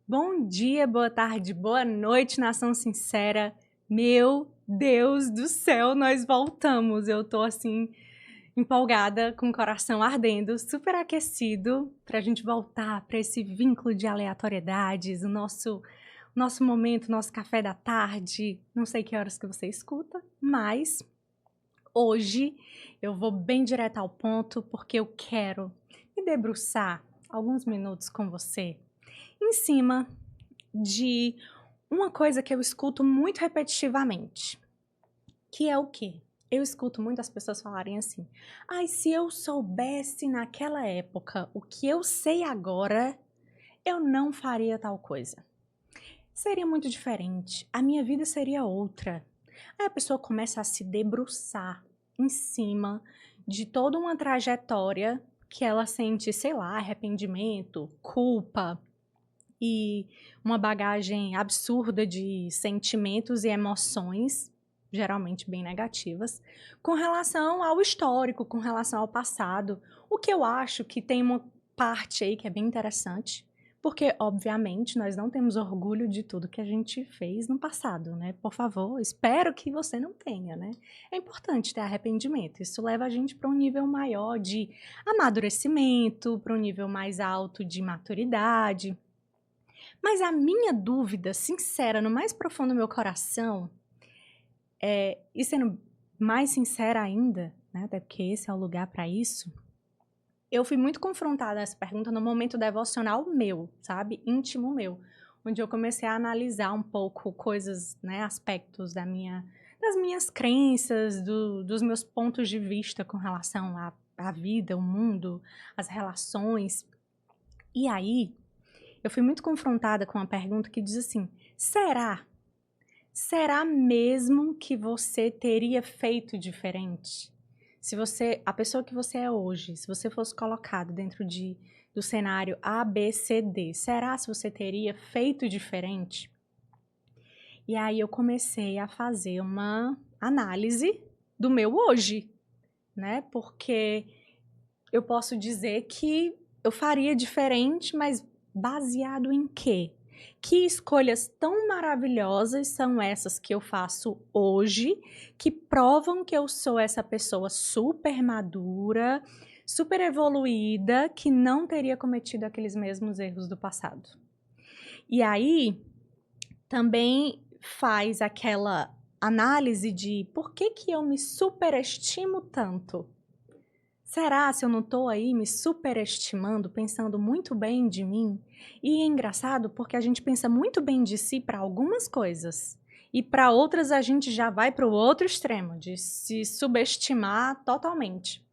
Bom dia, boa tarde, boa noite, nação sincera. Meu Deus do céu, nós voltamos. Eu tô assim empolgada, com o coração ardendo, super aquecido pra gente voltar para esse vínculo de aleatoriedades, o nosso momento, nosso café da tarde. Não sei que horas que você escuta, mas hoje eu vou bem direto ao ponto porque eu quero me debruçar alguns minutos com você em cima de uma coisa que eu escuto muito repetitivamente, que é o quê? Eu escuto muitas pessoas falarem assim: "Ai, se eu soubesse naquela época o que eu sei agora, eu não faria tal coisa. Seria muito diferente, a minha vida seria outra". Aí a pessoa começa a se debruçar em cima de toda uma trajetória que ela sente, sei lá, arrependimento, culpa, e uma bagagem absurda de sentimentos e emoções, geralmente bem negativas, com relação ao histórico, com relação ao passado. O que eu acho que tem uma parte aí que é bem interessante, porque, obviamente, nós não temos orgulho de tudo que a gente fez no passado, né? Por favor, espero que você não tenha, né? É importante ter arrependimento, isso leva a gente para um nível maior de amadurecimento, para um nível mais alto de maturidade. Mas a minha dúvida sincera, no mais profundo do meu coração, e sendo mais sincera ainda, né, até porque esse é o lugar para isso, eu fui muito confrontada a essa pergunta no momento devocional meu, sabe, íntimo meu, onde eu comecei a analisar um pouco coisas, né, aspectos das minhas crenças, dos meus pontos de vista com relação à vida, o mundo, as relações. E aí, eu fui muito confrontada com uma pergunta que diz assim: será mesmo que você teria feito diferente? Se você, a pessoa que você é hoje, se você fosse colocado dentro do cenário A, B, C, D, será se você teria feito diferente? E aí eu comecei a fazer uma análise do meu hoje, né? Porque eu posso dizer que eu faria diferente, mas baseado em quê? Que escolhas tão maravilhosas são essas que eu faço hoje, que provam que eu sou essa pessoa super madura, super evoluída, que não teria cometido aqueles mesmos erros do passado. E aí também faz aquela análise de por que que eu me superestimo tanto? Será se eu não estou aí me superestimando, pensando muito bem de mim? E é engraçado porque a gente pensa muito bem de si para algumas coisas e para outras a gente já vai para o outro extremo, de se subestimar totalmente.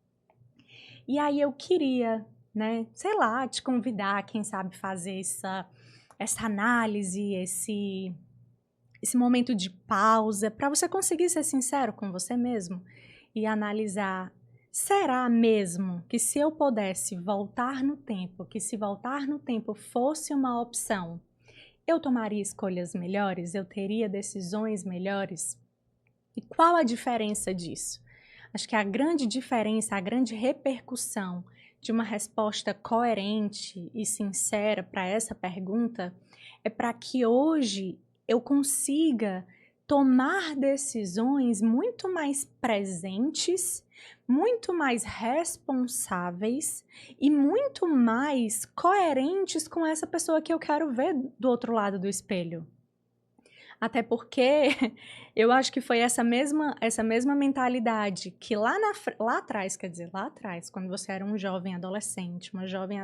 E aí eu queria, né, sei lá, te convidar, quem sabe fazer essa análise, esse momento de pausa, para você conseguir ser sincero com você mesmo e analisar: será mesmo que se eu pudesse voltar no tempo, que se voltar no tempo fosse uma opção, eu tomaria escolhas melhores? Eu teria decisões melhores? E qual a diferença disso? Acho que a grande diferença, a grande repercussão de uma resposta coerente e sincera para essa pergunta é para que hoje eu consiga tomar decisões muito mais presentes, muito mais responsáveis e muito mais coerentes com essa pessoa que eu quero ver do outro lado do espelho. Até porque eu acho que foi essa mesma mentalidade que lá atrás, quer dizer, lá atrás, quando você era um jovem adolescente, uma jovem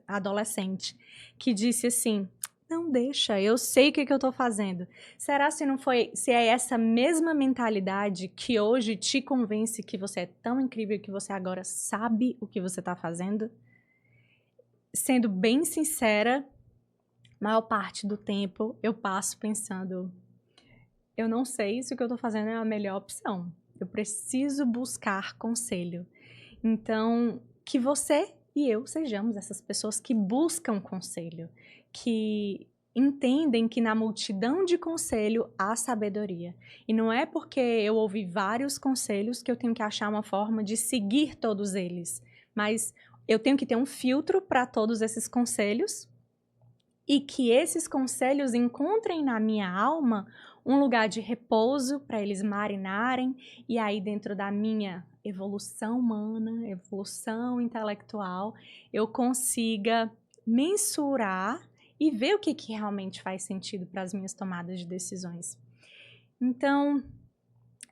adolescente, que disse assim: não deixa, eu sei o que eu tô fazendo. Será se é essa mesma mentalidade que hoje te convence que você é tão incrível que você agora sabe o que você tá fazendo? Sendo bem sincera, maior parte do tempo eu passo pensando: eu não sei se o que eu estou fazendo é a melhor opção. Eu preciso buscar conselho. Então, que você e eu sejamos essas pessoas que buscam conselho, que entendem que na multidão de conselho há sabedoria. E não é porque eu ouvi vários conselhos que eu tenho que achar uma forma de seguir todos eles, mas eu tenho que ter um filtro para todos esses conselhos e que esses conselhos encontrem na minha alma um lugar de repouso para eles marinarem, e aí dentro da minha evolução humana, evolução intelectual, eu consiga mensurar e ver o que realmente faz sentido para as minhas tomadas de decisões. Então,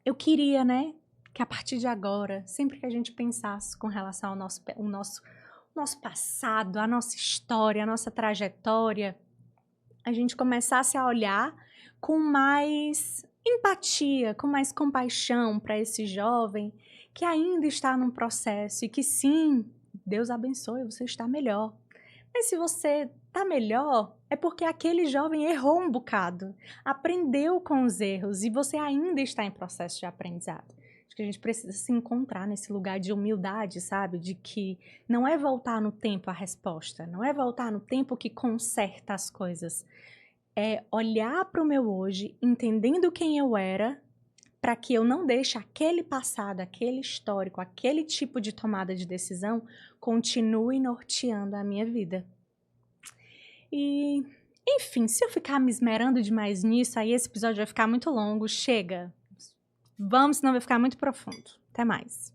eu queria, né, que a partir de agora, sempre que a gente pensasse com relação ao nosso passado, a nossa história, a nossa trajetória, a gente começasse a olhar com mais empatia, com mais compaixão para esse jovem que ainda está num processo e que sim, Deus abençoe, você está melhor. Mas se você está melhor, é porque aquele jovem errou um bocado, aprendeu com os erros e você ainda está em processo de aprendizado. Acho que a gente precisa se encontrar nesse lugar de humildade, sabe? De que não é voltar no tempo a resposta, não é voltar no tempo que conserta as coisas. É olhar para o meu hoje, entendendo quem eu era, para que eu não deixe aquele passado, aquele histórico, aquele tipo de tomada de decisão continue norteando a minha vida. E, enfim, se eu ficar me esmerando demais nisso, aí esse episódio vai ficar muito longo. Chega. Vamos, senão vai ficar muito profundo. Até mais.